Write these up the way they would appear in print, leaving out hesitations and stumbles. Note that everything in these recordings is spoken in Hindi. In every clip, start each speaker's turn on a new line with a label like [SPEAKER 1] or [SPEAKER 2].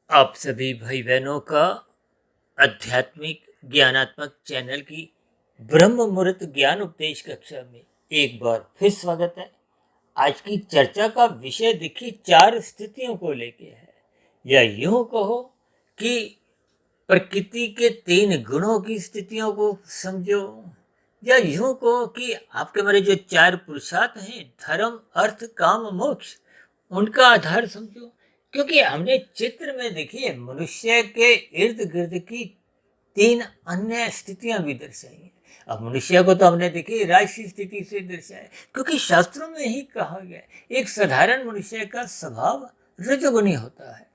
[SPEAKER 1] आप सभी भाई बहनों का आध्यात्मिक ज्ञानात्मक चैनल की ब्रह्म मुहूर्त ज्ञान उपदेश कक्षा में एक बार फिर स्वागत है। आज की चर्चा का विषय देखिए 4 स्थितियों को लेके है, या यूं कहो कि प्रकृति के 3 गुणों की स्थितियों को समझो, या यूं कहो कि आपके हमारे जो 4 पुरुषार्थ हैं, धर्म अर्थ काम मोक्ष, उनका आधार समझो। क्योंकि हमने चित्र में देखिए मनुष्य के इर्द गिर्द की 3 अन्य स्थितियां भी दर्शाई हैं। अब मनुष्य को तो हमने देखी राजसी स्थिति से दर्शाया, क्योंकि शास्त्रों में ही कहा गया एक साधारण मनुष्य का स्वभाव रजोगुणी होता है,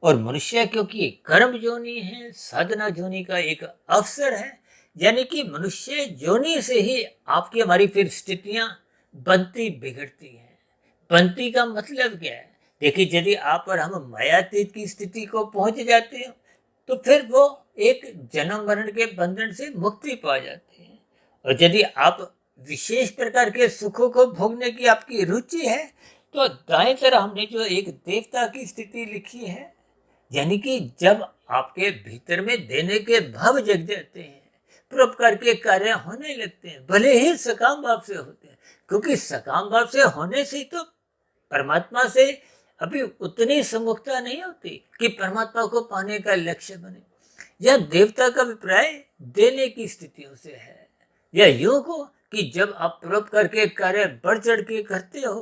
[SPEAKER 1] और मनुष्य क्योंकि कर्म जोनी है, साधना जोनी का एक अवसर है, यानी कि मनुष्य जोनी से ही आपकी हमारी फिर स्थितियां बनती बिगड़ती हैं। बनती का मतलब क्या है? देखिए, यदि आप और हम मायातीत की स्थिति को पहुंच जाते हो तो फिर वो एक जन्म मरण के बंधन से मुक्ति पा जाते हैं। और यदि आप विशेष प्रकार के सुखों को भोगने की आपकी रुचि है तो दाएं तरफ हमने जो एक देवता की स्थिति लिखी है, यानी कि जब आपके भीतर में देने के भाव जग जाते हैं, परोपकार के कार्य होने लगते हैं, भले ही सकाम भाव से होते हैं, क्योंकि सकाम भाव से होने से ही तो परमात्मा से अभी उतनी सम्मुखता नहीं होती कि परमात्मा को पाने का लक्ष्य बने। यह देवता का अभिप्राय देने की स्थितियों से है, या योग हो कि जब आप परोपकार के कार्य बढ़ चढ़ के करते हो,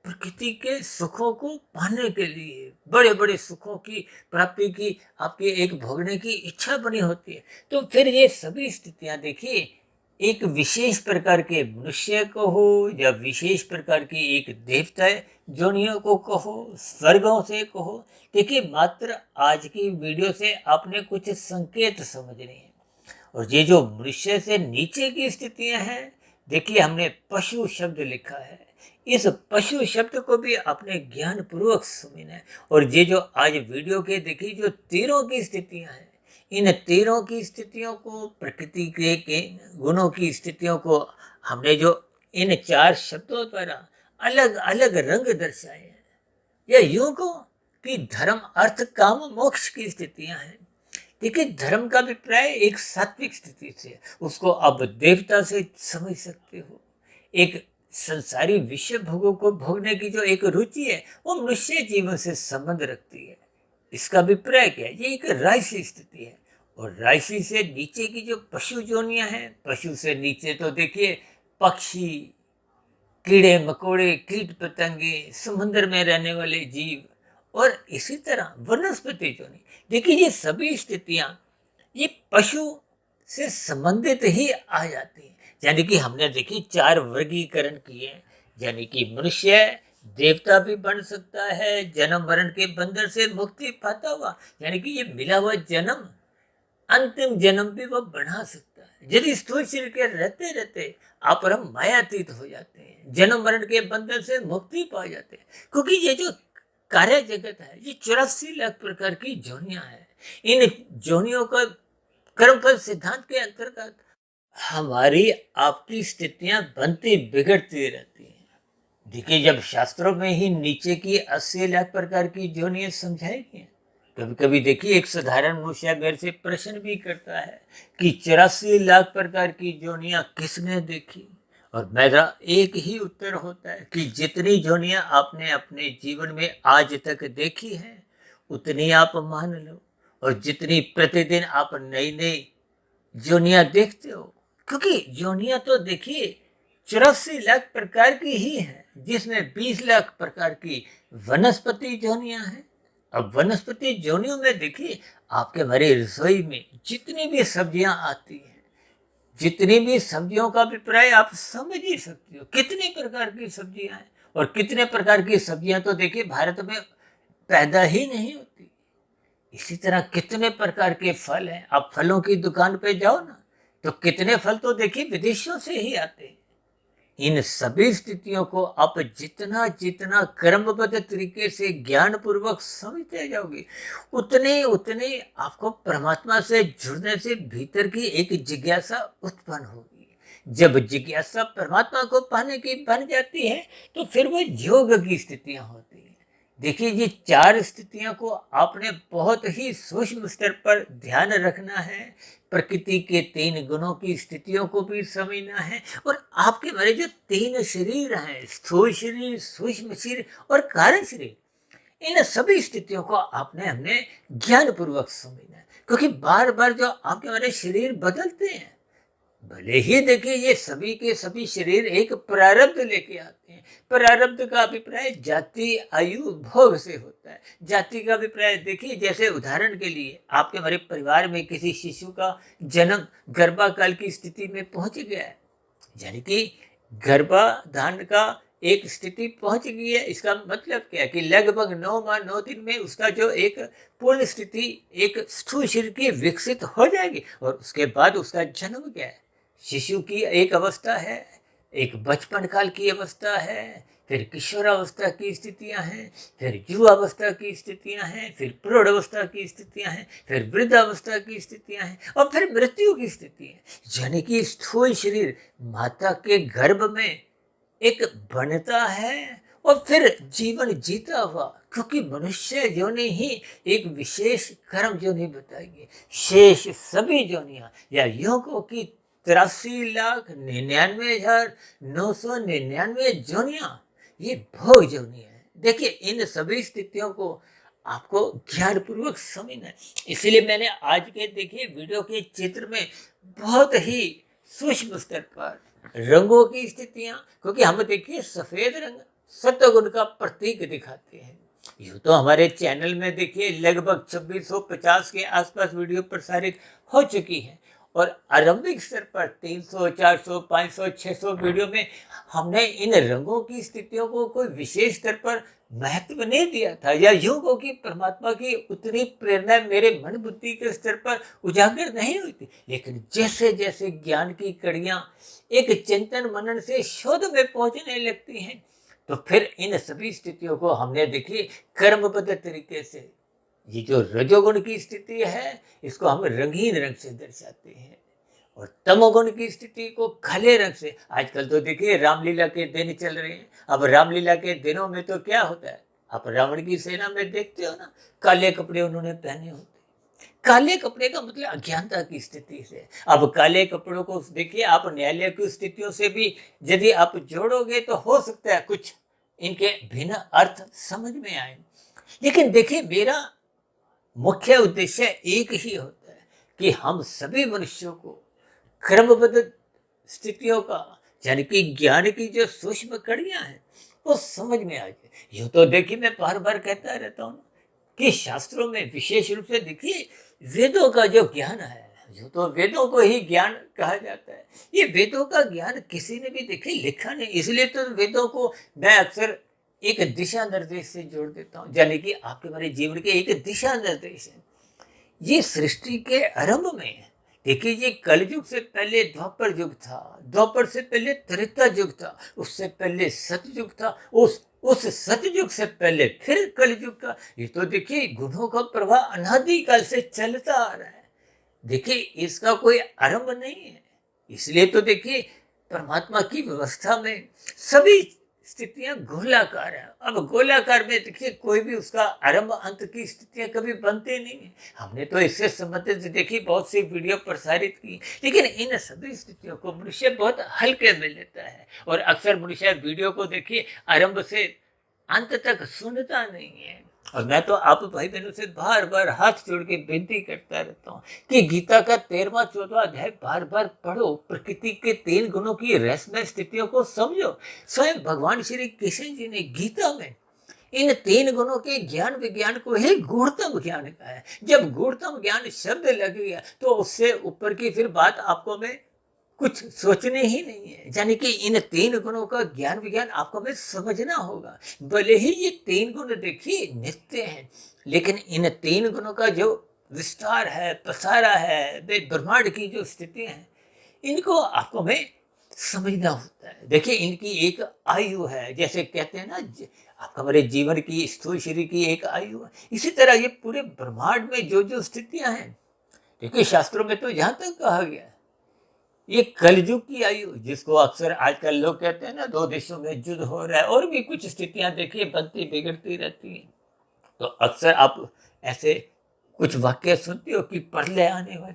[SPEAKER 1] प्रकृति के सुखों को पाने के लिए, बड़े बड़े सुखों की प्राप्ति की आपकी एक भोगने की इच्छा बनी होती है, तो फिर ये सभी स्थितियां देखिए एक विशेष प्रकार के मनुष्य को हो या विशेष प्रकार की एक देवता जोनियों को कहो, स्वर्गों से कहो, देखिए मात्र आज की वीडियो से आपने कुछ संकेत समझने हैं। और ये जो मनुष्य से नीचे की स्थितियां हैं, देखिए हमने पशु शब्द लिखा है, इस पशु शब्द को भी आपने ज्ञान पूर्वक समझना है। और ये जो आज वीडियो के देखिए जो तीनों की स्थितियां हैं, इन तीनों की स्थितियों को, प्रकृति के गुणों की स्थितियों को हमने जो इन 4 शब्दों द्वारा अलग अलग रंग दर्शाए हैं, या यूं को कि धर्म अर्थ काम मोक्ष की स्थितियां हैं। देखिए, धर्म का अभिप्राय एक सात्विक स्थिति से, उसको आप देवता से समझ सकते हो। एक संसारी विषय भोगों को भोगने की जो एक रुचि है, वो मनुष्य जीवन से संबंध रखती है। इसका अभिप्राय क्या है? ये एक राजसी स्थिति है। और राजसी से नीचे की जो पशु जोनियां हैं, पशु से नीचे तो देखिए पक्षी, कीड़े मकोड़े, कीट पतंगे, समुद्र में रहने वाले जीव, और इसी तरह वनस्पति जोनी। देखिए, ये सभी स्थितियां ये पशु से संबंधित ही आ जाती हैं। यानी कि हमने देखी 4 वर्गीकरण किए हैं, यानी कि मनुष्य देवता भी बन सकता है, जन्म मरण के बंधन से मुक्ति पाता हुआ, यानी कि ये मिला हुआ जन्म अंतिम जन्म भी वो बना सकता है। यदि स्थूल शरीर के रहते रहते आप और हम मायातीत हो जाते हैं, जन्म मरण के बंधन से मुक्ति पा जाते हैं, क्योंकि ये जो कार्य जगत है ये 84 लाख प्रकार की जोनियां हैं। इन जोनियों का कर्मफल सिद्धांत के अंतर्गत हमारी आपकी स्थितियां बनती बिगड़ती रहती हैं। देखिए, जब शास्त्रों में ही नीचे की 80 लाख प्रकार की जोनियां समझाई गई हैं, कभी कभी देखिए एक साधारण मनुष्य मेरे से प्रश्न भी करता है कि 84 लाख प्रकार की जोनियां किसने देखी, और मेरा एक ही उत्तर होता है कि जितनी जोनियां आपने अपने जीवन में आज तक देखी है उतनी आप मान लो, और जितनी प्रतिदिन आप नई नई जोनियां देखते हो, क्योंकि जोनियां तो देखिए 84 लाख प्रकार की ही है, जिसमें 20 लाख प्रकार की वनस्पति जोनियां हैं। अब वनस्पति जोनियों में देखिए आपके हमारे रसोई में जितनी भी सब्जियां आती हैं, जितनी भी सब्जियों का अभिप्राय आप समझ ही सकते हो, कितनी प्रकार की सब्जियां हैं, और कितने प्रकार की सब्जियां तो देखिए भारत में पैदा ही नहीं होती। इसी तरह कितने प्रकार के फल हैं, आप फलों की दुकान पे जाओ ना, तो कितने फल तो देखिए विदेशों से ही आते हैं। इन सभी स्थितियों को आप जितना जितना क्रमबद्ध तरीके से ज्ञान पूर्वक समझते जाओगे, उतने उतने आपको परमात्मा से जुड़ने से भीतर की एक जिज्ञासा उत्पन्न होगी। जब जिज्ञासा परमात्मा को पाने की बन जाती है तो फिर वो योग की स्थितियां होती हैं। देखिए ये चार स्थितियों को आपने बहुत ही सूक्ष्म स्तर पर ध्यान रखना है। प्रकृति के तीन गुणों की स्थितियों को भी समझना है और आपके मेरे जो तीन शरीर हैं, स्थूल शरीर, सूक्ष्म शरीर और कारण शरीर, इन सभी स्थितियों को आपने हमने ज्ञान पूर्वक समझना है। क्योंकि बार बार जो आपके हमारे शरीर बदलते हैं, भले ही देखिए ये सभी के सभी शरीर एक प्रारब्ध लेके आते हैं। प्रारब्ध का अभिप्राय जाति, आयु, भोग से होता है। जाति का अभिप्राय देखिए, जैसे उदाहरण के लिए आपके हमारे परिवार में किसी शिशु का जन्म गर्भाकाल की स्थिति में पहुंच गया है, यानी कि गर्भाधान का एक स्थिति पहुंच गई है। इसका मतलब क्या है कि लगभग 9 माह 9 दिन में उसका जो एक पूर्ण स्थिति एक स्थूल शरीर की विकसित हो जाएगी और उसके बाद उसका जन्म क्या है, शिशु की एक अवस्था है, एक बचपन काल की अवस्था है, फिर किशोरावस्था की स्थितियां हैं, फिर युवावस्था की स्थितियां हैं, फिर प्रौढ़ अवस्था की स्थितियां हैं, फिर वृद्धावस्था की स्थितियां हैं और फिर मृत्यु की स्थिति है। यानी कि स्थूल शरीर माता के गर्भ में एक बनता है और फिर जीवन जीता हुआ, क्योंकि मनुष्य योनि ही एक विशेष कर्म योनि बताएगी। शेष सभी योनियां या योगों की 83,99,999 जोनियां ये भोग जोनियां है। देखिए इन सभी स्थितियों को आपको ज्ञान पूर्वक समझना है। इसीलिए मैंने आज के देखिए वीडियो के चित्र में बहुत ही सूक्ष्म स्तर पर रंगों की स्थितियां, क्योंकि हम देखिए सफेद रंग सत्वगुण का प्रतीक दिखाते हैं। यूँ तो हमारे चैनल में देखिए लगभग 2650 के आसपास वीडियो प्रसारित हो चुकी है और आरंभिक स्तर पर 300, 400, 500, 600 वीडियो में हमने इन रंगों की स्थितियों को कोई विशेष स्तर पर महत्व नहीं दिया था, या यूं को कि परमात्मा की उतनी प्रेरणा मेरे मन बुद्धि के स्तर पर उजागर नहीं हुई थी। लेकिन जैसे जैसे ज्ञान की कड़ियां एक चिंतन मनन से शोध में पहुंचने लगती हैं, तो फिर इन सभी स्थितियों को हमने देखिए कर्मबद्ध तरीके से, ये जो रजोगुण की स्थिति है इसको हम रंगीन रंग से दर्शाते हैं और तमोगुण की स्थिति को काले रंग से। आजकल तो देखिए रामलीला के दिन चल रहे हैं। अब रामलीला के दिनों में तो क्या होता है, आप रावण की सेना में देखते हो ना, काले कपड़े उन्होंने पहने होते। काले कपड़े का मतलब अज्ञानता की स्थिति से। अब काले कपड़ों को देखिए आप न्यायालय की स्थितियों से भी यदि आप जोड़ोगे तो हो सकता है कुछ इनके भिन्न अर्थ समझ में आए। लेकिन देखिए मेरा मुख्य उद्देश्य एक ही होता है कि हम सभी मनुष्यों को क्रमबद्ध स्थितियों का, यानी कि ज्ञान की जो सूक्ष्म कड़ियां हैं वो समझ में आ जाए। यूँ तो देखिए मैं बार बार कहता रहता हूँ कि शास्त्रों में विशेष रूप से देखिए वेदों का जो ज्ञान है, यूँ तो वेदों को ही ज्ञान कहा जाता है। ये वेदों का ज्ञान किसी ने भी देखिए लिखा नहीं, इसलिए तो वेदों को मैं अक्सर एक दिशा निर्देश से जोड़ देता हूँ, यानी कि आपके हमारे जीवन के एक दिशा निर्देश है। ये सृष्टि के आरंभ में देखिए, ये कलयुग से पहले द्वापर युग था, द्वापर से पहले त्रेता युग था, उससे पहले सतयुग था, उस सतयुग से पहले फिर कलयुग का। ये तो देखिए गुणों का प्रवाह अनादिकाल से चलता आ रहा है। देखिए इसका कोई आरंभ नहीं है। इसलिए तो देखिए परमात्मा की व्यवस्था में सभी स्थितियां गोलाकार है। अब गोलाकार में देखिए कोई भी उसका आरंभ अंत की स्थितियां कभी बनते नहीं है। हमने तो इससे संबंधित देखी बहुत सी वीडियो प्रसारित की, लेकिन इन सभी स्थितियों को मनुष्य बहुत हल्के में लेता है और अक्सर मनुष्य वीडियो को देखिए आरंभ से अंत तक सुनता नहीं है। और मैं तो आप भाई बहनों से बार बार हाथ जोड़ के विनती करता रहता हूँ कि गीता का 13वां 14वां अध्याय बार बार पढ़ो, प्रकृति के 3 गुणों की रहस्यमय स्थितियों को समझो। स्वयं भगवान श्री कृष्ण जी ने गीता में इन 3 गुणों के ज्ञान विज्ञान को ही गूढ़तम ज्ञान कहा है। जब गूढ़तम ज्ञान शब्द लग गया तो उससे ऊपर की फिर बात आपको मैं कुछ सोचने ही नहीं है। यानी कि इन 3 गुणों का ज्ञान विज्ञान आपको हमें समझना होगा। भले ही ये 3 गुण देखिए नित्य हैं, लेकिन इन 3 गुणों का जो विस्तार है, पसारा है, ब्रह्मांड की जो स्थिति है, इनको आपको हमें समझना होता है। देखिए इनकी एक आयु है, जैसे कहते हैं ना आपका हमारे जीवन की स्थूल शरीर की एक आयु है, इसी तरह ये पूरे ब्रह्मांड में जो जो स्थितियां हैं, देखिए शास्त्रों में तो यहाँ तक कहा गया है ये कलयुग की आयु, जिसको अक्सर आजकल लोग कहते हैं ना, दो देशों में युद्ध हो रहा है और भी कुछ स्थितियां देखिए बनती बिगड़ती रहती हैं। तो अक्सर आप ऐसे कुछ वाक्य सुनते हो कि प्रलय आने वाली।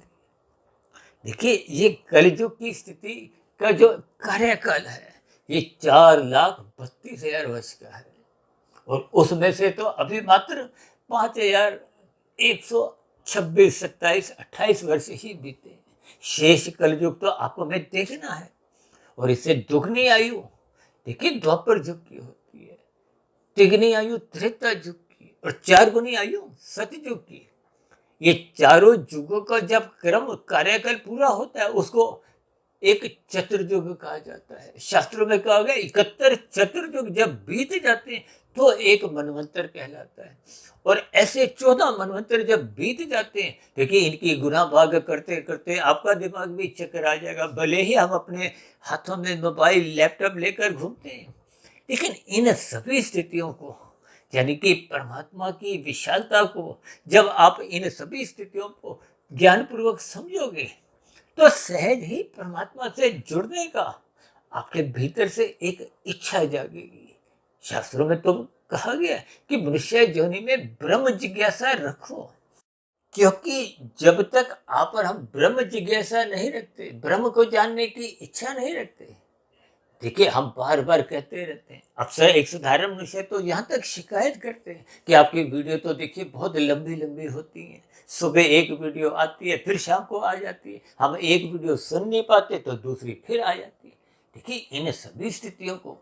[SPEAKER 1] देखिए ये कलयुग की स्थिति का जो कार्यकाल है, ये 4,32,000 वर्ष का है। और उसमें से तो अभी मात्र 5,126, 27, 28 वर्ष ही बीते हैं। शेष कलयुग तो आपको में देखना है। और इससे दुगनी आयु देखिए द्वापर युग की होती है, तिगनी आयु त्रेता युग की, और 4 गुनी आयु सतयुग की। ये चारों युगों का जब क्रम कार्यकाल पूरा होता है, उसको एक चतुर्युग कहा जाता है। शास्त्रों में कहा गया 71 चतुर्युग जब बीत जाते हैं तो एक मनवंतर कहलाता है। और ऐसे 14 मनवंतर जब बीत जाते हैं, देखिए इनकी गुना भाग करते करते आपका दिमाग भी चक्कर आ जाएगा। भले ही हम अपने हाथों में मोबाइल लैपटॉप लेकर घूमते हैं, लेकिन इन सभी स्थितियों को, यानी कि परमात्मा की विशालता को, जब आप इन सभी स्थितियों को ज्ञानपूर्वक समझोगे तो सहज ही परमात्मा से जुड़ने का आपके भीतर से एक इच्छा जागेगी। शास्त्रों में तो कहा गया कि मनुष्य योनि में ब्रह्म जिज्ञासा रखो, क्योंकि जब तक आप और हम ब्रह्म जिज्ञासा नहीं रखते, ब्रह्म को जानने की इच्छा नहीं रखते, देखिए हम बार बार कहते रहते हैं। अक्सर एक साधारण मनुष्य तो यहाँ तक शिकायत करते हैं कि आपकी वीडियो तो देखिए बहुत लंबी लंबी होती है, सुबह एक वीडियो आती है फिर शाम को आ जाती है, हम एक वीडियो सुन नहीं पाते तो दूसरी फिर आ जाती है। देखिए इन सभी स्थितियों को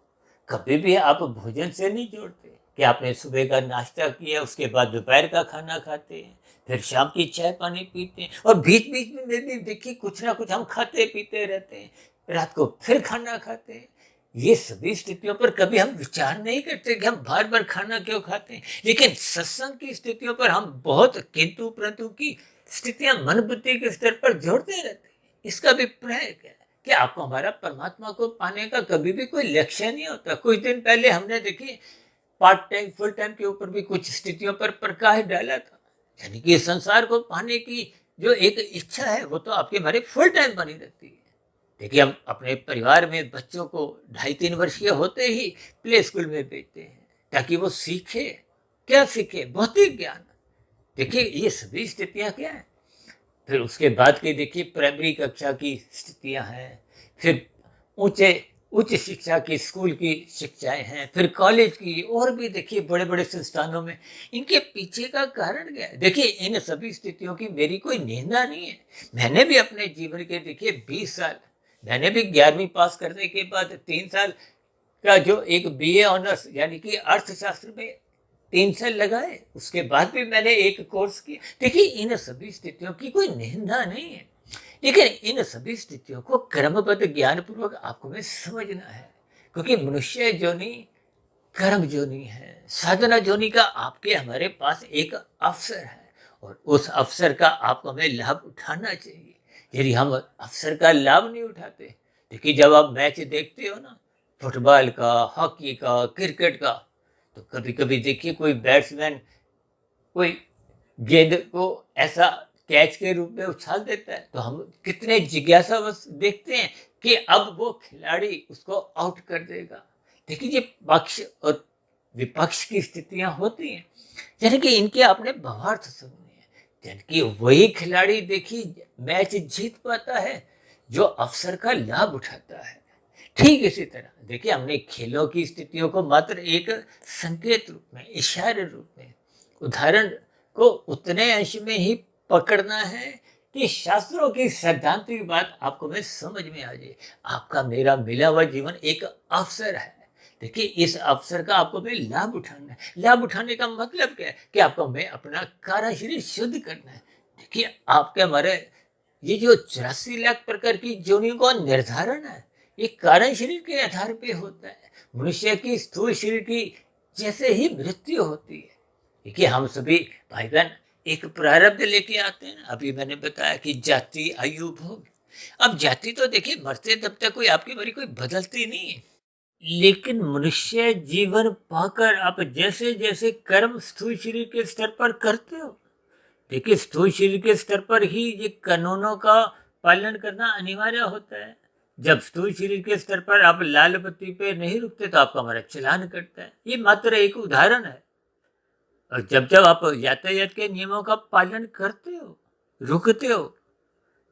[SPEAKER 1] कभी भी आप भोजन से नहीं जोड़ते कि आपने सुबह का नाश्ता किया, उसके बाद दोपहर का खाना खाते हैं, फिर शाम की चाय पानी पीते हैं, और बीच बीच में भी देखिए कुछ ना कुछ हम खाते पीते रहते हैं, रात को फिर खाना खाते हैं। ये सभी स्थितियों पर कभी हम विचार नहीं करते कि हम बार बार खाना क्यों खाते हैं। लेकिन सत्संग की स्थितियों पर हम बहुत किंतु परंतु की स्थितियां मन बुद्धि के स्तर पर जोड़ते रहते हैं। इसका अभिप्राय क्या है कि आपको हमारा परमात्मा को पाने का कभी भी कोई लक्ष्य नहीं होता। कुछ दिन पहले हमने देखिए पार्ट टाइम फुल टाइम के ऊपर भी कुछ स्थितियों पर प्रकाश डाला था, यानी कि संसार को पाने की जो एक इच्छा है वो तो आपके हमारे फुल टाइम बनी रहती है। देखिए हम अपने परिवार में बच्चों को 2.5-3 वर्षीय होते ही प्ले स्कूल में भेजते हैं ताकि वो सीखे। क्या सीखे? भौतिक ज्ञान। देखिए ये सभी स्थितियां क्या है। फिर उसके बाद की देखिए प्राइमरी कक्षा की स्थितियां हैं, फिर ऊंचे उच्च शिक्षा की स्कूल की शिक्षाएं हैं, फिर कॉलेज की, और भी देखिए बड़े बड़े संस्थानों में। इनके पीछे का कारण क्या है? देखिए इन सभी स्थितियों की मेरी कोई निंदा नहीं है। मैंने भी अपने जीवन के देखिए 20 साल, मैंने भी 11वीं पास करने के बाद 3 साल का जो एक बीए ऑनर्स यानी कि अर्थशास्त्र में 3 साल लगाए, उसके बाद भी मैंने एक कोर्स किया। देखिए इन सभी स्थितियों की कोई निंदा नहीं है, लेकिन इन सभी स्थितियों को क्रमबद्ध ज्ञान पूर्वक आपको में समझना है। क्योंकि मनुष्य जोनि कर्म जोनि है, साधना जोनि का आपके हमारे पास एक अवसर है, और उस अवसर का आपको हमें लाभ उठाना चाहिए। यदि हम अवसर का लाभ नहीं उठाते, देखिए जब आप मैच देखते हो ना, फुटबॉल का, हॉकी का, क्रिकेट का, तो कभी कभी देखिए कोई बैट्समैन कोई गेंद को ऐसा कैच के रूप में उछाल देता है, तो हम कितने जिज्ञासावश देखते हैं कि अब वो खिलाड़ी उसको आउट कर देगा। देखिए ये पक्ष और विपक्ष की स्थितियां होती हैं, यानी कि इनके आपने भावार्थ सुनने हैं। यानी कि वही खिलाड़ी देखिए मैच जीत पाता है जो अवसर का लाभ उठाता है। ठीक इसी तरह देखिए हमने खेलों की स्थितियों को मात्र एक संकेत रूप में, इशारे रूप में, उदाहरण को उतने अंश में ही पकड़ना है कि शास्त्रों की सैद्धांतिक बात आपको में समझ में आ जाए। आपका मेरा मिला हुआ जीवन एक अवसर है। देखिए इस अवसर का आपको में लाभ उठाना है। लाभ उठाने का मतलब क्या है कि आपको में अपना कार्य शरीर शुद्ध करना है। देखिए आपके हमारे ये जो 84 लाख प्रकार की योनियों का निर्धारण है, ये कारण शरीर के आधार पे होता है। मनुष्य की स्थूल शरीर की जैसे ही मृत्यु होती है, देखिए हम सभी भाई बहन एक प्रारब्ध लेके आते हैं। अभी मैंने बताया कि जाति, आयु, भोग। अब जाति तो देखिए मरते तब तक कोई आपकी बारी कोई बदलती नहीं है, लेकिन मनुष्य जीवन पाकर आप जैसे जैसे कर्म स्थूल शरीर के स्तर पर करते हो, देखिए स्थूल शरीर के स्तर पर ही ये कानूनों का पालन करना अनिवार्य होता है। जब स्थूल शरीर के स्तर पर आप लाल बत्ती पे नहीं रुकते तो आपका हमारा चालान कटता है। ये मात्र एक उदाहरण है। और जब जब आप यातायात के नियमों का पालन करते हो, रुकते हो,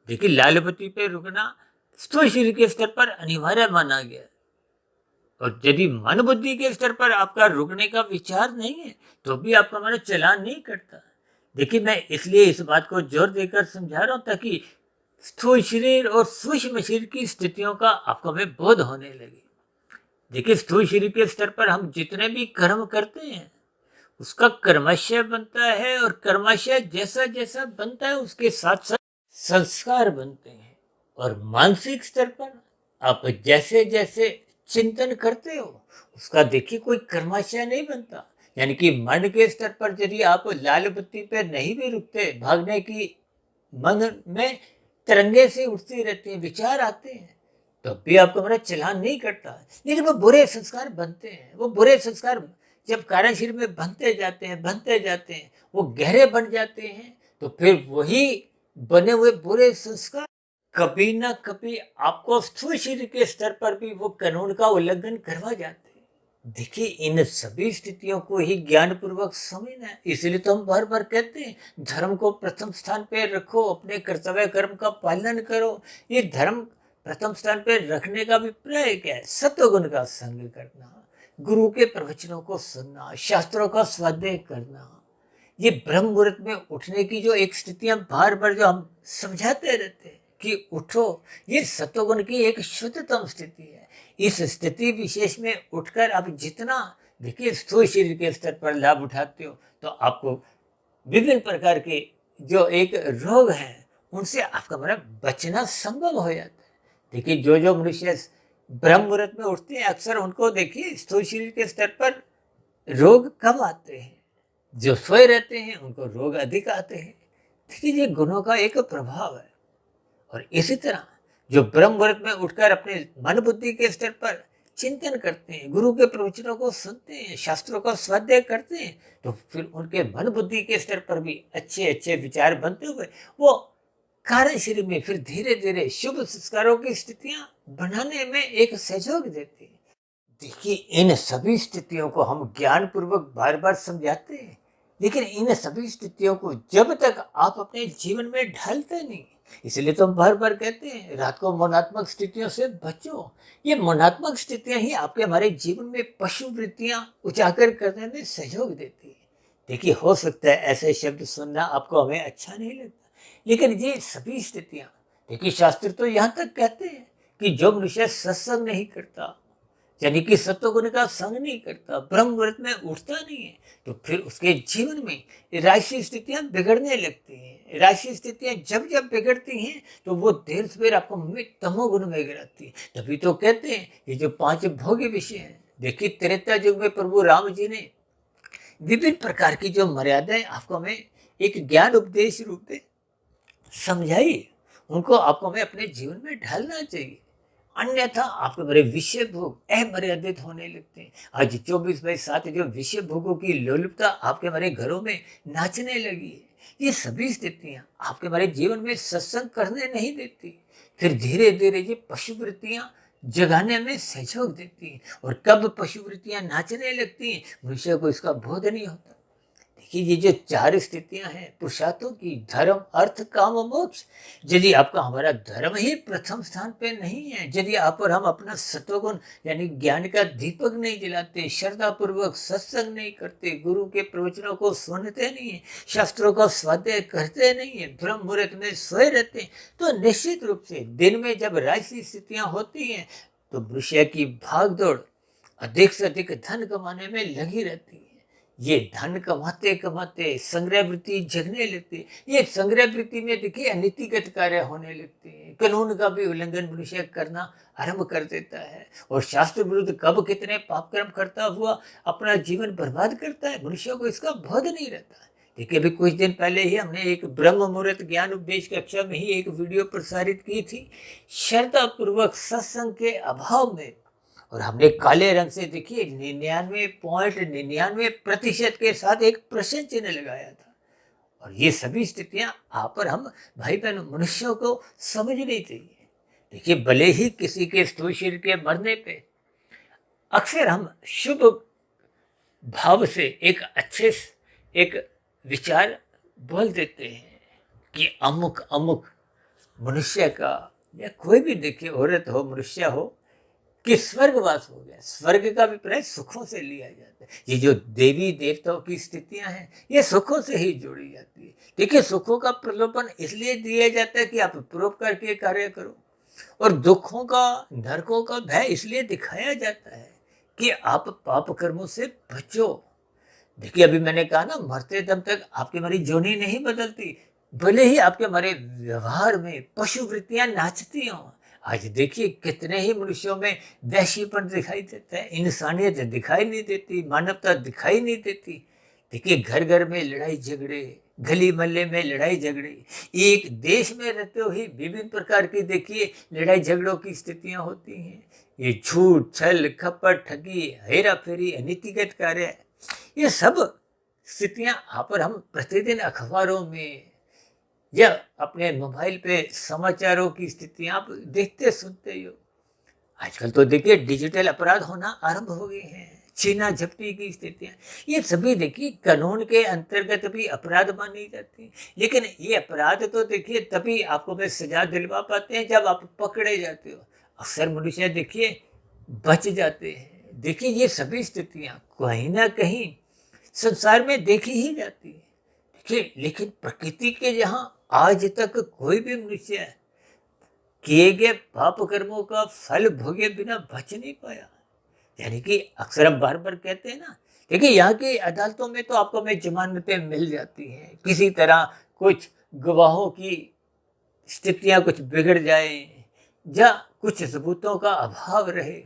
[SPEAKER 1] देखिए लाल बत्ती पे रुकना स्थूल शरीर के स्तर पर अनिवार्य माना गया है। और यदि मन बुद्धि के स्तर पर आपका रुकने का विचार नहीं है तो भी आपका हमारा चालान नहीं कटता। देखिए मैं इसलिए इस बात को जोर देकर समझा रहा हूं ताकि स्थूल शरीर और सूक्ष्म शरीर की स्थितियों का आपको हमें बोध होने लगे। देखिए स्थूल शरीर के स्तर पर हम जितने भी कर्म करते हैं उसका कर्माशय बनता है, और कर्माशय जैसा जैसा बनता है उसके साथ साथ संस्कार बनते हैं। और मानसिक स्तर पर आप जैसे जैसे चिंतन करते हो उसका देखिए कोई कर्माशय नहीं बनता। यानी कि मन के स्तर पर यदि आप लाल बत्ती पे नहीं भी रुकते, भागने की मन में तरंगे से उठती रहती हैं, विचार आते हैं, तो भी आपको हमारा चालान नहीं कटता। लेकिन वो बुरे संस्कार बनते हैं। वो बुरे संस्कार जब कारण शरीर में बनते जाते हैं, वो गहरे बन जाते हैं, तो फिर वही बने हुए बुरे संस्कार कभी ना कभी आपको स्थूल शरीर के स्तर पर भी वो कानून का उल्लंघन करवा जाते हैं। देखिए इन सभी स्थितियों को ही ज्ञान पूर्वक समझना है। इसलिए तो हम बार बार कहते हैं धर्म को प्रथम स्थान पे रखो, अपने कर्तव्य कर्म का पालन करो। ये धर्म प्रथम स्थान पे रखने का अभिप्राय क्या है? सत्वगुण का संग करना, गुरु के प्रवचनों को सुनना, शास्त्रों का स्वाध्याय करना। ये ब्रह्म मुहूर्त में उठने की जो एक स्थितियां बार बार जो हम समझाते रहते हैं कि उठो, ये सत्वगुण की एक शुद्धतम स्थिति है। इस स्थिति विशेष में उठकर आप जितना देखिए स्थूल शरीर के स्तर पर लाभ उठाते हो तो आपको विभिन्न प्रकार के जो एक रोग हैं उनसे आपका हमारा बचना संभव हो जाता है। देखिए जो जो मनुष्य ब्रह्म मुहूर्त में उठते हैं अक्सर उनको देखिए स्थूल शरीर के स्तर पर रोग कम आते हैं। जो सोए रहते हैं उनको रोग अधिक आते हैं। देखिए ये गुणों का एक प्रभाव है। और इसी तरह जो ब्रह्म मुहूर्त में उठकर अपने मन बुद्धि के स्तर पर चिंतन करते हैं, गुरु के प्रवचनों को सुनते हैं, शास्त्रों का स्वाध्याय करते हैं, तो फिर उनके मन बुद्धि के स्तर पर भी अच्छे अच्छे विचार बनते हुए वो कारण शरीर में फिर धीरे धीरे शुभ संस्कारों की स्थितियां बनाने में एक सहयोग देती है। देखिए इन सभी स्थितियों को हम ज्ञान पूर्वक बार बार समझाते हैं, लेकिन इन सभी स्थितियों को जब तक आप अपने जीवन में ढालते नहीं, इसलिए तो हम बार बार कहते हैं रात को मनात्मक स्थितियों से बचो। ये मनात्मक स्थितियां ही आपके हमारे जीवन में पशु वृत्तियां उजागर करने में सहयोग देती है। देखिए हो सकता है ऐसे शब्द सुनना आपको हमें अच्छा नहीं लगता, लेकिन ये सभी स्थितियां देखिए शास्त्र तो यहाँ तक कहते हैं कि जो मनुष्य सत्संग नहीं करता, यानी कि सत्वगुण का संग नहीं करता, ब्रह्म मुहूर्त में उठता नहीं है, तो फिर उसके जीवन में राशि स्थितियां बिगड़ने लगती हैं। राशि स्थितियां जब जब बिगड़ती हैं तो वो देर सवेर आपको में तमोगुण में गिराती है। तभी तो कहते हैं ये जो 5 भोग्य विषय हैं, देखिए त्रेता युग में प्रभु राम जी ने विभिन्न प्रकार की जो मर्यादाएं आपको हमें एक ज्ञान उपदेश रूप में समझाई, उनको आपको हमें अपने जीवन में ढालना चाहिए। अन्यथा आपके बड़े विषय भोग अमर्यादित होने लगते हैं। आज 24/7 जो विषय भोगों की लोलुपता आपके हमारे घरों में नाचने लगी है, ये सभी स्थितियां आपके हमारे जीवन में सत्संग करने नहीं देती। फिर धीरे धीरे ये पशु वृत्तियां जगाने में सहयोग देती हैं, और कब पशु वृत्तियां नाचने लगती हैं मनुष्य को इसका बोध नहीं होता। देखिए ये जो 4 स्थितियां हैं पुरुषार्थों की, धर्म अर्थ काम और मोक्ष, यदि आपका हमारा धर्म ही प्रथम स्थान पे नहीं है, यदि आप और हम अपना सत्वगुण यानी ज्ञान का दीपक नहीं जलाते, श्रद्धा पूर्वक सत्संग नहीं करते, गुरु के प्रवचनों को सुनते नहीं है, शास्त्रों का स्वाध्याय करते नहीं है, ब्रह्म मुहूर्त में सोए रहते हैं, तो निश्चित रूप से दिन में जब राशि स्थितियां होती हैं तो मनुष्य की भागदौड़ अधिक से अधिक धन कमाने में लगी रहती है। ये धन कमाते कमाते संग्रह वृत्ति जगने लगती है। ये संग्रह वृत्ति में देखिए अनीतिगत कार्य होने लगते हैं, कानून का भी उल्लंघन मनुष्य करना आरंभ कर देता है, और शास्त्र विरुद्ध कब कितने पाप कर्म करता हुआ अपना जीवन बर्बाद करता है मनुष्य को इसका बोध नहीं रहता। देखिए अभी कुछ दिन पहले ही हमने एक ब्रह्म मुहूर्त ज्ञान उपदेश कक्षा में ही एक वीडियो प्रसारित की थी, श्रद्धा पूर्वक सत्संग के अभाव में, और हमने काले रंग से देखिए 99.99% के साथ एक प्रश्न चिन्ह लगाया था। और ये सभी स्थितियां आप और हम भाई बहन मनुष्यों को समझनी चाहिए। देखिए, भले ही किसी के स्थूल शरीर के मरने पे अक्सर हम शुभ भाव से एक विचार बोल देते हैं कि अमुक अमुक मनुष्य का, या कोई भी देखिए औरत हो मनुष्य हो, कि स्वर्गवास हो गया। स्वर्ग का अभिप्राय सुखों से लिया जाता है। ये जो देवी देवताओं की स्थितियां हैं ये सुखों से ही जोड़ी जाती है। देखिए, सुखों का प्रलोभन इसलिए दिया जाता है कि आप परोपकार के कार्य करो, और दुखों का, नरकों का भय इसलिए दिखाया जाता है कि आप पाप कर्मों से बचो। देखिए, अभी मैंने कहा ना, मरते दम तक आपकी हमारी जोनी नहीं बदलती, भले ही आपके हमारे व्यवहार में पशु वृत्तियां नाचती हों। आज देखिए, कितने ही मनुष्यों में वैश्यपन दिखाई देता है, इंसानियत दिखाई नहीं देती, मानवता दिखाई नहीं देती। देखिए, घर घर में लड़ाई झगड़े, गली मोहल्ले में लड़ाई झगड़े, एक देश में रहते हुए विभिन्न प्रकार की देखिए लड़ाई झगड़ों की स्थितियां होती हैं। ये झूठ, छल, कपट, ठगी, हेरा फेरी, अनीतिगत कार्य, ये सब स्थितियां आप और हम प्रतिदिन अखबारों में या अपने मोबाइल पे समाचारों की स्थितियां आप देखते सुनते ही हो। आजकल तो देखिए डिजिटल अपराध होना आरंभ हो गए हैं, छीना झपटी की स्थितियां, ये सभी देखिए कानून के अंतर्गत भी अपराध मानी जाती है। लेकिन ये अपराध तो देखिए तभी आपको में सजा दिलवा पाते हैं जब आप पकड़े जाते हो। अक्सर मनुष्य देखिए बच जाते हैं। देखिए, ये सभी स्थितियां कहीं ना कहीं संसार में देखी ही जाती है। देखिए, लेकिन प्रकृति के यहाँ आज तक कोई भी मनुष्य किए गए पाप कर्मों का फल भोगे बिना बच नहीं पाया। यानी कि अक्सर हम बार बार कहते हैं ना, देखिए यहाँ की अदालतों में तो आपको में जमानतें मिल जाती हैं, किसी तरह कुछ गवाहों की स्थितियां कुछ बिगड़ जाए या कुछ सबूतों का अभाव रहे,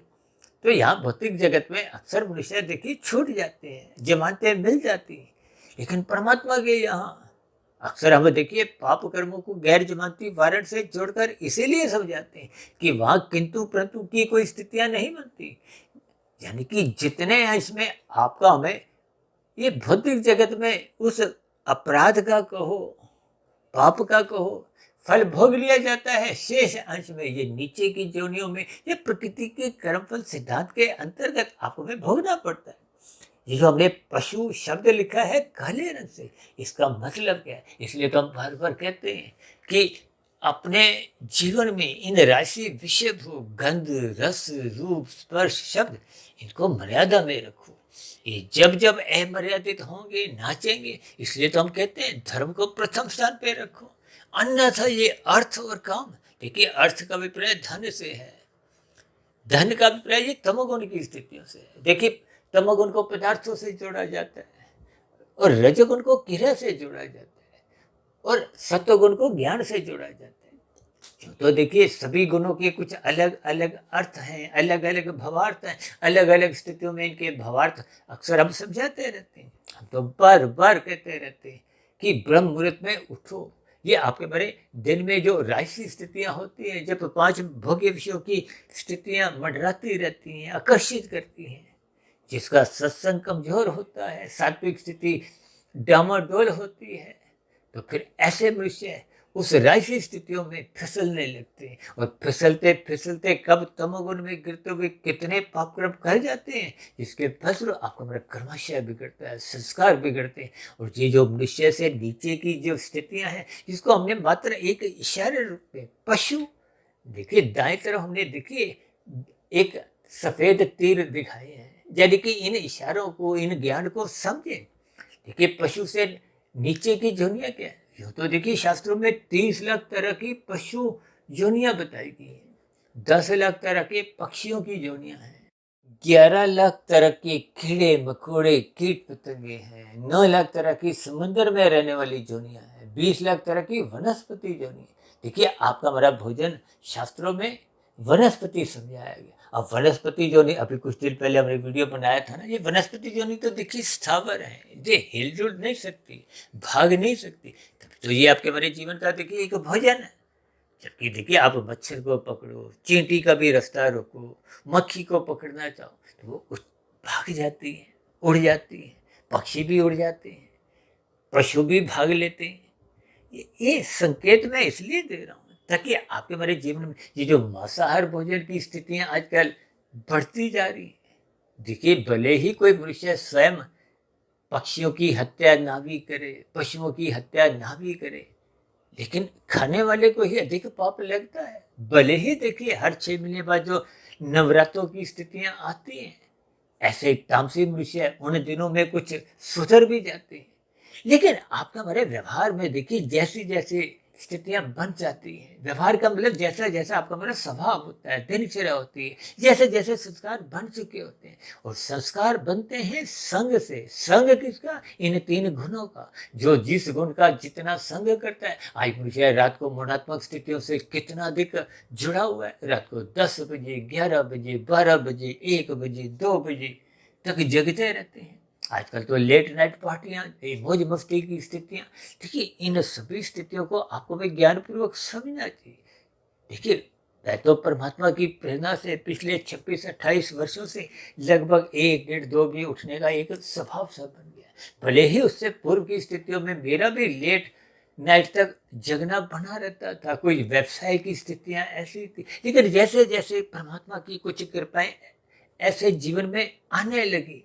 [SPEAKER 1] तो यहाँ भौतिक जगत में अक्सर मनुष्य देखिए छूट जाते हैं, जमानतें मिल जाती हैं। लेकिन परमात्मा के यहाँ अक्सर हम देखिए पाप कर्मों को गैर जमानती वारंट से जोड़कर इसीलिए समझाते हैं कि वहां किंतु परंतु की कोई स्थितियां नहीं बनती। यानी कि जितने अंश में आपका हमें ये भौतिक जगत में उस अपराध का कहो, पाप का कहो, फल भोग लिया जाता है, शेष अंश में ये नीचे की जोनियों में ये प्रकृति के कर्मफल सिद्धांत के अंतर्गत आपको में भोगना पड़ता है। ये जो हमने पशु शब्द लिखा है काले रंग से, इसका मतलब क्या है? इसलिए तो हम बार बार कहते हैं कि अपने जीवन में इन राशि विषय भोग, गंध, रस, रूप, स्पर्श, शब्द, इनको मर्यादा में रखो। ये जब जब अमर्यादित होंगे, नाचेंगे, इसलिए तो हम कहते हैं धर्म को प्रथम स्थान पे रखो। अन्यथा ये अर्थ और काम, देखिए अर्थ का अभिप्राय धन से है, धन का अभिप्राय ये तमोगुण की स्थितियों से है। देखिए, तमोगुण को पदार्थों से जोड़ा जाता है, और रजोगुण को क्रिया से जोड़ा जाता है, और सत्वगुण को ज्ञान से जोड़ा जाता है। तो देखिए सभी गुणों के कुछ अलग अलग अर्थ हैं, अलग अलग भवार्थ हैं, अलग अलग स्थितियों में इनके भवार्थ अक्सर हम समझाते रहते हैं। हम तो बार बार कहते रहते हैं कि ब्रह्म मुहूर्त में उठो। ये आपके बड़े दिन में जो राशि स्थितियां होती हैं, जब 5 भोग्य विषयों की स्थितियां मंडराती रहती हैं, आकर्षित करती हैं, जिसका सत्संग कमजोर होता है, सात्विक स्थिति डामाडोल होती है, तो फिर ऐसे मनुष्य उस राशि स्थितियों में फिसलने लगते हैं, और फिसलते फिसलते कब तमोगुण में गिरते हुए कितने पापक्रम कर जाते हैं, जिसके फलस्वरूप आपका मेरा कर्माशय बिगड़ता है, संस्कार बिगड़ते हैं। और ये जो मनुष्य से नीचे की जो स्थितियां हैं, जिसको हमने मात्र एक इशारे रूप में पशु, देखिए दाएं तरफ हमने देखिए एक सफेद तीर दिखाए हैं, यानी कि इन इशारों को, इन ज्ञान को समझे। देखिए, पशु से नीचे की जोनियां क्या है? यूं तो देखिए शास्त्रों में 30 लाख तरह की पशु जोनियां बताई गई हैं, 10 लाख तरह के पक्षियों की जोनियां हैं, 11 लाख तरह के कीड़े मकोड़े कीट पतंगे हैं, 9 लाख तरह की समुद्र में रहने वाली जोनियां हैं, 20 लाख तरह की वनस्पति जोनियां। देखिए, आपका हमारा भोजन शास्त्रों में वनस्पति समझाया गया। अब वनस्पति जोनी, अभी कुछ दिन पहले हमने वीडियो बनाया था ना, ये वनस्पति जोनी तो देखिए स्थावर है, ये हिलजुल नहीं सकती, भाग नहीं सकती, तो ये आपके हमारे जीवन का देखिए एक भोजन है। जबकि देखिए आप मच्छर को पकड़ो, चींटी का भी रास्ता रोको, मक्खी को पकड़ना चाहो तो वो भाग जाती है, उड़ जाती है, पक्षी भी उड़ जाते हैं। पशु भी भाग लेते हैं। ये संकेत मैं इसलिए दे रहा हूँ ताकि आपके हमारे जीवन में ये जो मांसाहार भोजन की स्थितियां आजकल बढ़ती जा रही है। देखिए, भले ही कोई मनुष्य स्वयं पक्षियों की हत्या ना भी करे, पशुओं की हत्या ना भी करे, लेकिन खाने वाले को ही अधिक पाप लगता है। भले ही देखिए हर 6 महीने बाद जो नवरात्रों की स्थितियां आती हैं, ऐसे तामसी मनुष्य उन दिनों में कुछ सुधर भी जाते हैं। लेकिन आपका हमारे व्यवहार में देखिए जैसी जैसी स्थितियां बन जाती हैं, व्यवहार का मतलब जैसा जैसा आपका हमारा स्वभाव होता है, दिनचर्या होती है, जैसे जैसे संस्कार बन चुके होते हैं। और संस्कार बनते हैं संग से। संग किसका? इन 3 गुणों का। जो जिस गुण का जितना संग करता है, आज मनुष्य रात को गुणात्मक स्थितियों से कितना अधिक जुड़ा हुआ है। रात को 10 बजे, 11 बजे, 12 बजे, 1 बजे, 2 बजे तक जगते रहते हैं। आजकल तो लेट नाइट पार्टियां, मौज मस्ती की स्थितियां। देखिए, इन सभी स्थितियों को आपको भी ज्ञानपूर्वक समझना चाहिए। देखिए, मैं तो परमात्मा की प्रेरणा से पिछले 26-28 वर्षों से लगभग 1 डेढ़ 2 बजे उठने का एक स्वभाव सा बन गया। भले ही उससे पूर्व की स्थितियों में मेरा भी लेट नाइट तक जगना बना रहता था, कोई व्यवसाय की स्थितियां ऐसी थी, लेकिन जैसे जैसे परमात्मा की कुछ कृपाएं ऐसे जीवन में आने लगी,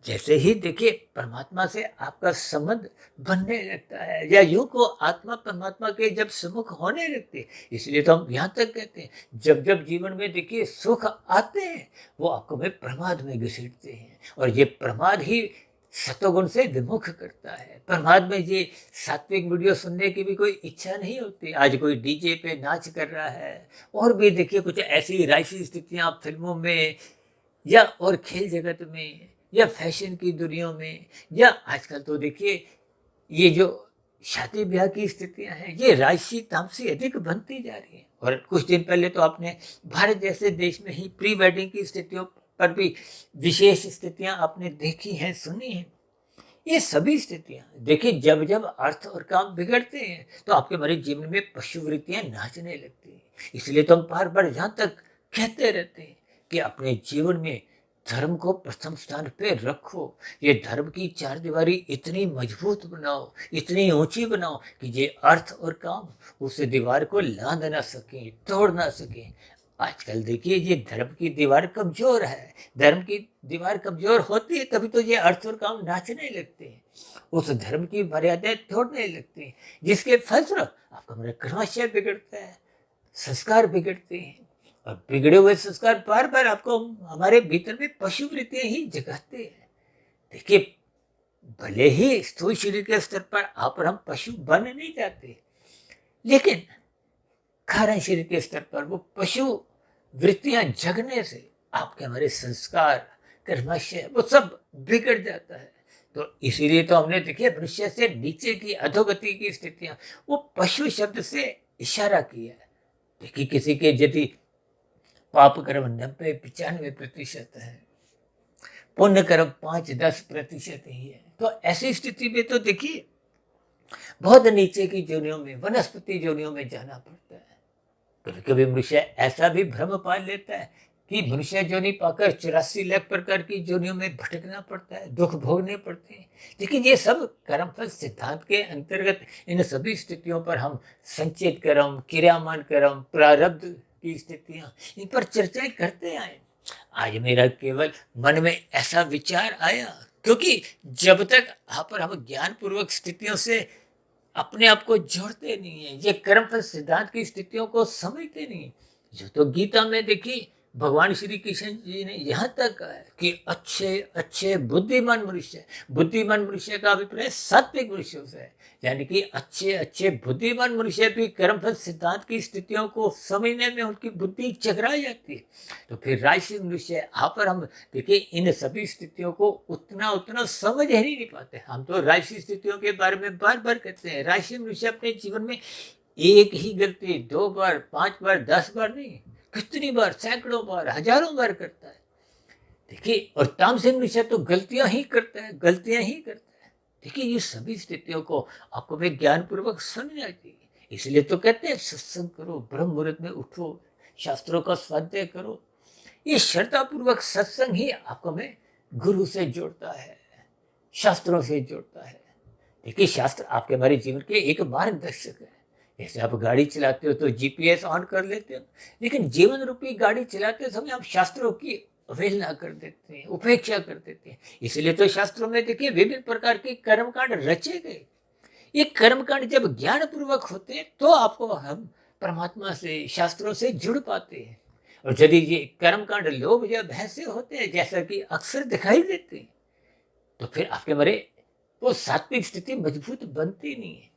[SPEAKER 1] जैसे ही देखिए परमात्मा से आपका संबंध बनने लगता है, या यूं को आत्मा परमात्मा के जब सम्मुख होने लगते हैं, इसलिए तो हम यहाँ तक कहते हैं, जब जब जीवन में देखिए सुख आते हैं, वो आपको में प्रमाद में घसीटते हैं। और ये प्रमाद ही सतोगुण से विमुख करता है। प्रमाद में ये सात्विक वीडियो सुनने की भी कोई इच्छा नहीं होती। आज कोई डीजे पे नाच कर रहा है, और भी देखिए कुछ ऐसी राशि स्थितियां फिल्मों में, या और खेल जगत में, या फैशन की दुनिया में, या आजकल तो देखिए ये जो शादी ब्याह की स्थितियां हैं, ये राजसी तामसी अधिक बनती जा रही हैं। और कुछ दिन पहले तो आपने भारत जैसे देश में ही प्री वेडिंग की स्थितियों पर भी विशेष स्थितियां आपने देखी हैं, सुनी हैं। ये सभी स्थितियां देखिए, जब जब अर्थ और काम बिगड़ते हैं तो आपके हमारे जीवन में पशु वृत्तियां नाचने लगती हैं। इसलिए तो हम बार बार यहाँ तक कहते रहते हैं कि अपने जीवन में धर्म को प्रथम स्थान पे रखो। ये धर्म की चार दीवारी इतनी मजबूत बनाओ, इतनी ऊंची बनाओ कि ये अर्थ और काम उस दीवार को लांघ ना सके, तोड़ ना सके। आजकल देखिए ये धर्म की दीवार कमजोर है। धर्म की दीवार कमजोर होती है तभी तो ये अर्थ और काम नाचने लगते हैं, उस धर्म की मर्यादाएं तोड़ने लगते हैं, जिसके फलस्वरूप आपका हमारा क्रमशः बिगड़ता है, संस्कार बिगड़ते हैं। और बिगड़े हुए संस्कार बार बार आपको हमारे भीतर में पशु वृत्तियां ही जगाते हैं। देखिए, भले ही स्थूल शरीर के स्तर पर आप और हम पशु बन नहीं जाते, लेकिन कारण शरीर के स्तर पर वो पशु वृत्तियां जगने से आपके हमारे संस्कार, कर्मशय, वो सब बिगड़ जाता है। तो इसीलिए तो हमने देखिए मनुष्य से नीचे की अधोगति की स्थितियां, वो पशु शब्द से इशारा किया है। देखिए, किसी के यदि पाप कर्म 90-95% है, पुण्य कर्म 5-10% ही है, तो ऐसी स्थिति में तो देखिए बहुत नीचे की जोनियों में, वनस्पति जोनियों में जाना पड़ता है। कभी कभी मनुष्य ऐसा भी भ्रम पाल लेता है कि मनुष्य जोनि पाकर 84 लाख प्रकार की जोनियों में भटकना पड़ता है, दुख भोगने पड़ते हैं। लेकिन ये सब कर्मफल सिद्धांत के अंतर्गत इन सभी स्थितियों पर हम संचित कर्म, क्रियामान कर्म, प्रारब्ध की स्थितियां, इन पर चर्चाएं करते आए। आज मेरा केवल मन में ऐसा विचार आया, क्योंकि जब तक आप और हम ज्ञान पूर्वक स्थितियों से अपने आप को जोड़ते नहीं है, ये कर्मफल सिद्धांत की स्थितियों को समझते नहीं, जो तो गीता में देखिए भगवान श्री कृष्ण जी ने यहाँ तक कहा है कि अच्छे अच्छे बुद्धिमान मनुष्य का अभिप्राय सात्विक मनुष्यों से है। यानी कि अच्छे अच्छे बुद्धिमान मनुष्य भी कर्मफल सिद्धांत की स्थितियों को समझने में उनकी बुद्धि चकरा जाती है। तो फिर राजसी मनुष्य आप और हम देखिए इन सभी स्थितियों को उतना समझ ही नहीं पाते। हम तो राजसी स्थितियों के बारे में बार बार कहते हैं। राजसी मनुष्य अपने जीवन में एक ही गलती 2 बार, 5 बार, 10 बार नहीं, कितनी बार, सैकड़ों बार, हजारों बार करता है। देखिए, और तामसी मनुष्य तो गलतियां ही करता है। देखिए, ये सभी स्थितियों को आपको भी ज्ञान पूर्वक समझना चाहिए। इसलिए तो कहते हैं सत्संग करो, ब्रह्म मुहूर्त में उठो, शास्त्रों का स्वाध्याय करो। ये श्रद्धा पूर्वक सत्संग ही आपको में गुरु से जोड़ता है, शास्त्रों से जोड़ता है। देखिए, शास्त्र आपके हमारे जीवन के एक मार्गदर्शक है। जैसे आप गाड़ी चलाते हो तो जीपीएस ऑन कर लेते हो, लेकिन जीवन रूपी गाड़ी चलाते समय हम शास्त्रों की अवहेलना कर देते हैं, उपेक्षा कर देते हैं। इसलिए तो शास्त्रों में देखिए विभिन्न प्रकार के कर्मकांड रचे गए। ये कर्मकांड जब ज्ञान पूर्वक होते हैं तो आपको हम परमात्मा से, शास्त्रों से जुड़ पाते हैं। और यदि ये कर्मकांड लोभ या भय से होते हैं, जैसा कि अक्सर दिखाई देते हैं, तो फिर आपके मरे वो सात्विक स्थिति मजबूत बनती नहीं है।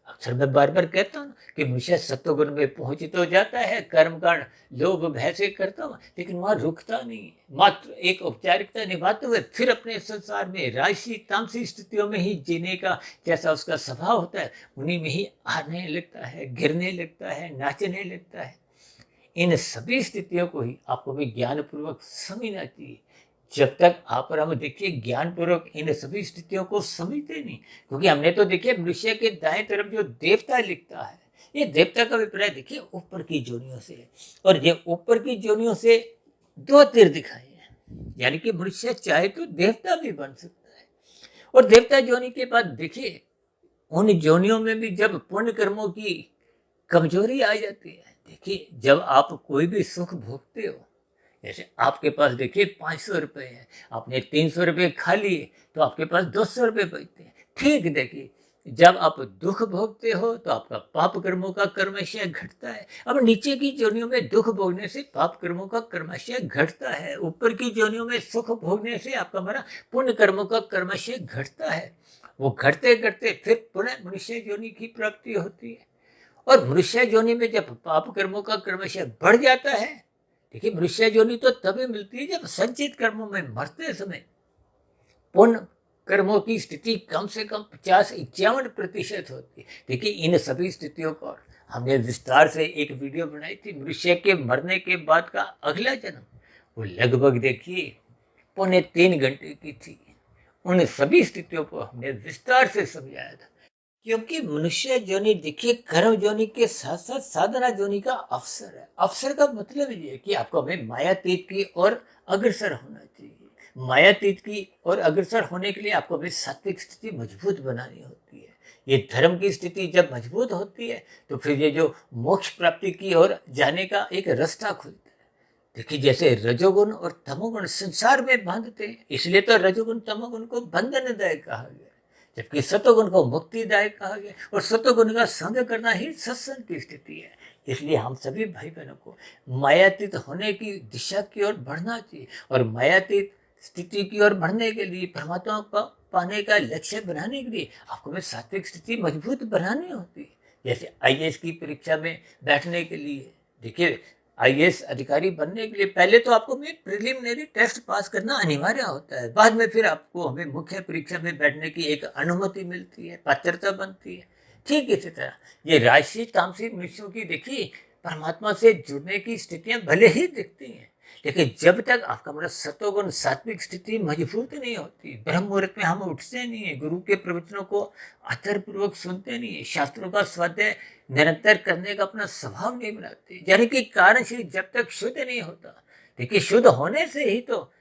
[SPEAKER 1] अक्सर मैं बार बार कहता हूँ कि मनुष्य सत्वगुण में पहुंच तो जाता है, कर्मकांड लोभ भय से करता हुआ, लेकिन वहां रुकता नहीं है। मात्र एक औपचारिकता निभाते हुए फिर अपने संसार में राजसी तामसी स्थितियों में ही जीने का जैसा उसका स्वभाव होता है, उन्हीं में ही आने लगता है, गिरने लगता है, नाचने लगता है। इन सभी स्थितियों को ही आपको भी ज्ञानपूर्वक समझना चाहिए। जब तक आप और हम देखिए ज्ञानपूर्वक इन सभी स्थितियों को समझते नहीं, क्योंकि हमने तो देखिए मनुष्य के दाएं तरफ जो देवता लिखता है, ये देवता का अभिप्राय देखिए ऊपर की जोनियों से है। और ये ऊपर की जोनियों से दो तीर दिखाए हैं, यानी कि मनुष्य चाहे तो देवता भी बन सकता है। और देवता जोनी के बाद देखिए उन जोनियों में भी जब पुण्य कर्मों की कमजोरी आ जाती है, देखिए जब आप कोई भी सुख भोगते हो, जैसे आपके पास देखिए 500 रुपये है, आपने 300 रुपये खा लिए तो आपके पास 200 रुपये बचते हैं। ठीक देखिए, जब आप दुख भोगते हो तो आपका पाप कर्मों का कर्मशय घटता है। अब नीचे की जोनियों में दुख भोगने से पाप कर्मों का कर्मशय घटता है, ऊपर की जोनियों में सुख भोगने से आपका हमारा पुण्य कर्मों का कर्मशय घटता है। वो घटते घटते फिर पुनः मनुष्य योनि की प्राप्ति होती है। और मनुष्य योनि में जब पाप कर्मों का कर्मशय बढ़ जाता है, देखिए मनुष्य योनि तो तभी मिलती है जब संचित कर्मों में मरते समय पुण्य कर्मों की स्थिति कम से कम 50-51% होती है। देखिए इन सभी स्थितियों पर हमने विस्तार से एक वीडियो बनाई थी, मनुष्य के मरने के बाद का अगला जन्म। वो लगभग देखिए 3.25 घंटे की थी। उन सभी स्थितियों को हमने विस्तार से समझाया था, क्योंकि मनुष्य जोनि देखिए कर्म जोनि के साथ साथ साधना जोनि का अवसर है। अवसर का मतलब ये है कि आपको हमें मायातीत की ओर अग्रसर होना चाहिए। मायातीत की ओर अग्रसर होने के लिए आपको हमें सात्विक स्थिति मजबूत बनानी होती है। ये धर्म की स्थिति जब मजबूत होती है तो फिर ये जो मोक्ष प्राप्ति की ओर जाने का एक रास्ता खुलता है। देखिए जैसे रजोगुण और तमोगुण संसार में बांधते हैं, इसलिए तो रजोगुण तमोगुण को बंधनदायक कहा गया, जबकि सतोगुण को मुक्तिदायक कहा गया। और सतोगुण का संग करना ही सत्संग की स्थिति है। इसलिए हम सभी भाई बहनों को मायातीत होने की दिशा की ओर बढ़ना चाहिए। और मायातीत स्थिति की ओर बढ़ने के लिए, परमात्मा को पाने का लक्ष्य बनाने के लिए आपको में सात्विक स्थिति मजबूत बनानी होती है। जैसे आईएएस की परीक्षा में बैठने के लिए, देखिए आईएएस अधिकारी बनने के लिए पहले तो आपको में प्रिलिमिनरी टेस्ट पास करना अनिवार्य होता है, बाद में फिर आपको हमें मुख्य परीक्षा में बैठने की एक अनुमति मिलती है, पात्रता बनती है। ठीक इसी तरह ये राजसी तामसी मनुष्यों की देखिए परमात्मा से जुड़ने की स्थितियां भले ही दिखती हैं, लेकिन जब तक आपका मतलब सतोगुण सात्विक स्थिति मजबूत नहीं होती, ब्रह्म मुहूर्त में हम उठते नहीं है, गुरु के प्रवचनों को आदरपूर्वक सुनते नहीं है, शास्त्रों का स्वाध्याय निरंतर करने का अपना स्वभाव नहीं बनाते, यानी कि कारण शरीर जब तक शुद्ध नहीं होता, देखिए शुद्ध होने से ही तो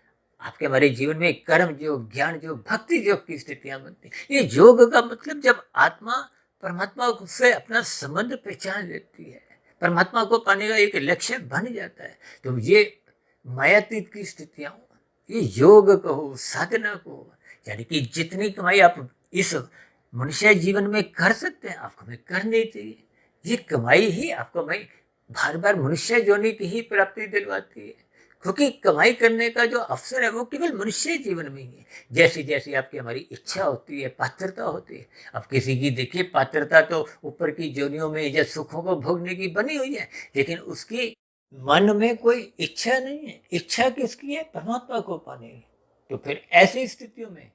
[SPEAKER 1] आपके हमारे जीवन में कर्म योग, ज्ञान योग, भक्ति योग की स्थितियां बनती। ये योग का मतलब जब आत्मा परमात्मा से अपना संबंध पहचान लेती है, परमात्मा को पाने का एक लक्ष्य बन जाता है, तो ये मायातीत की स्थितियां, ये योग कहो, साधना कहो, यानी कि जितनी कमाई आप इस मनुष्य जीवन में कर सकते हैं आपको में करनी चाहिए। ये कमाई ही आपको भाई बार बार मनुष्य योनि की ही प्राप्ति दिलवाती है, क्योंकि कमाई करने का जो अवसर है वो केवल मनुष्य जीवन में ही है। जैसी जैसी आपकी हमारी इच्छा होती है, पात्रता होती है। अब किसी की देखिए पात्रता तो ऊपर की जोनियों में या सुखों को भोगने की बनी हुई है, लेकिन उसकी मन में कोई इच्छा नहीं है। इच्छा किसकी है? परमात्मा को पाने की। तो फिर ऐसी स्थितियों में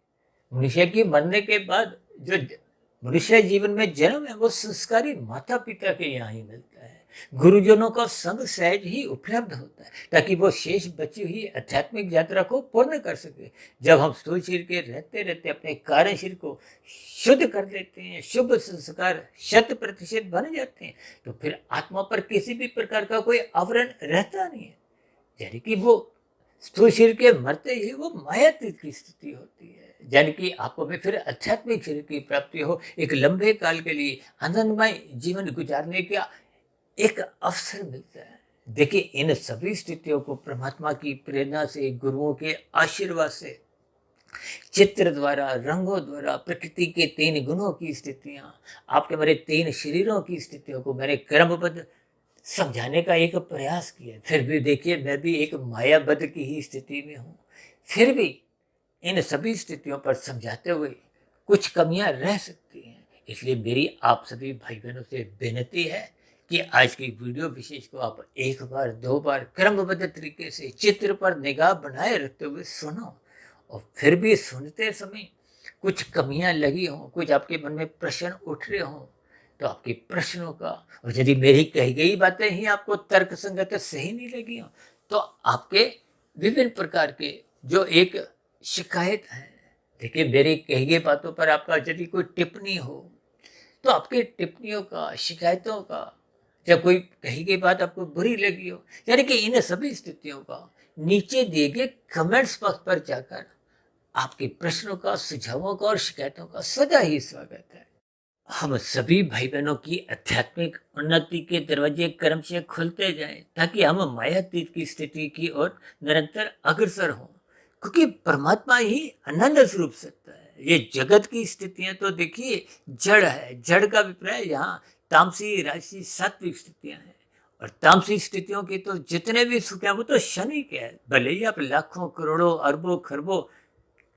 [SPEAKER 1] मनुष्य की मरने के बाद जो मनुष्य जीवन में जन्म है वो संस्कारी माता पिता के यहाँ ही मिलता है। गुरुजनों का संग सहज ही उपलब्ध होता है, ताकि वो शेष बची हुई आध्यात्मिक यात्रा को पूर्ण कर सके। जब हम स्थूल शरीर के रहते रहते अपने कार्य शरीर को शुद्ध कर लेते हैं, शुभ संस्कार 100% बन जाते हैं, तो फिर आत्मा पर किसी भी प्रकार का कोई आवरण रहता नहीं है। यानी कि वो स्थूल शरीर के मरते ही वो मायातीत की स्थिति होती है, यानी कि आपको में फिर आध्यात्मिक शरीर की प्राप्ति हो, एक लंबे काल के लिए आनंदमय जीवन गुजारने का एक अवसर मिलता है। देखिए, इन सभी स्थितियों को परमात्मा की प्रेरणा से, गुरुओं के आशीर्वाद से, चित्र द्वारा, रंगों द्वारा, प्रकृति के 3 गुणों की स्थितियां, आपके मेरे 3 शरीरों की स्थितियों को मैंने क्रमबद्ध समझाने का एक प्रयास किया। फिर भी देखिए, मैं भी एक मायाबद्ध की ही स्थिति में हूँ। फिर भी इन सभी स्थितियों पर समझाते हुए कुछ कमियां रह सकती हैं। इसलिए मेरी आप सभी भाई बहनों से विनती है कि आज की वीडियो विशेष को आप 1 बार 2 बार क्रमबद्ध तरीके से चित्र पर निगाह बनाए रखते हुए सुनो, और फिर भी सुनते समय कुछ कमियां लगी हों, कुछ आपके मन में प्रश्न उठ रहे हों, तो आपके प्रश्नों का, और यदि मेरी कही गई बातें ही आपको तर्क संगत सही नहीं लगी हो, तो आपके विभिन्न प्रकार के जो एक शिकायत है, देखिए मेरी कही गई बातों पर आपका यदि कोई टिप्पणी हो, तो आपकी टिप्पणियों का, शिकायतों का, जब कोई कही गई बात आपको बुरी लगी हो, यानी कि इन सभी स्थितियों का नीचे दिए गए कमेंट्स बॉक्स पर जाकर आपके प्रश्नों का, सुझावों का और शिकायतों का सदा ही स्वागत है। हम सभी भाई बहनों की आध्यात्मिक उन्नति के दरवाजे क्रम से खुलते जाएं, ताकि हम मायातीत की स्थिति की ओर निरंतर अग्रसर हों, क्योंकि परमात्मा ही आनंद स्वरूप सत्ता है। ये जगत की स्थितियां तो देखिए जड़ है, जड़ का अभिप्राय यहाँ तामसी, राजसी, सात्विक स्थितियां हैं, और तामसिक स्थितियों की तो जितने भी सुख हैं वो तो क्षणिक है। भले ही आप लाखों, करोड़ों, अरबों, खरबों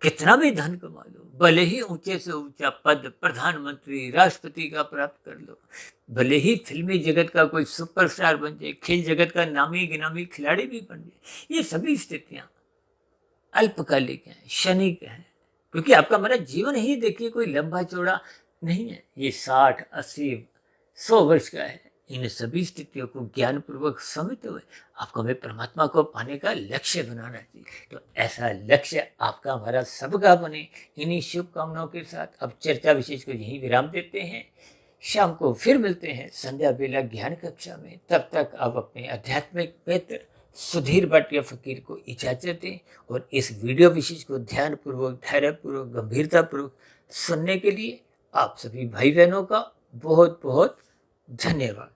[SPEAKER 1] कितना भी धन कमा लो, भले ही ऊंचे से ऊंचा पद प्रधानमंत्री, राष्ट्रपति का प्राप्त कर लो, भले ही फिल्मी जगत का कोई सुपरस्टार बन जाए, खेल जगत का नामी गिनामी खिलाड़ी भी बन जाए, ये सभी स्थितियां अल्पकालिक हैं, क्षणिक हैं, क्योंकि आपका मेरा जीवन ही देखिए कोई लंबा चौड़ा नहीं है। ये 60, 80, 100 वर्ष का है। इन सभी स्थितियों को ज्ञानपूर्वक समझते हुए आपको हमें परमात्मा को पाने का लक्ष्य बनाना चाहिए। तो ऐसा लक्ष्य आपका, हमारा सबका बने। इन्हीं शुभकामनाओं के साथ अब चर्चा विशेष को यहीं विराम देते हैं। शाम को फिर मिलते हैं संध्या बेला ज्ञान कक्षा में। तब तक आप अपने आध्यात्मिक मित्र सुधीर भाटिया फकीर को इजाजत दें, और इस वीडियो विशेष को ध्यानपूर्वक, धैर्यपूर्वक, गंभीरतापूर्वक सुनने के लिए आप सभी भाई बहनों का बहुत बहुत धन्यवाद।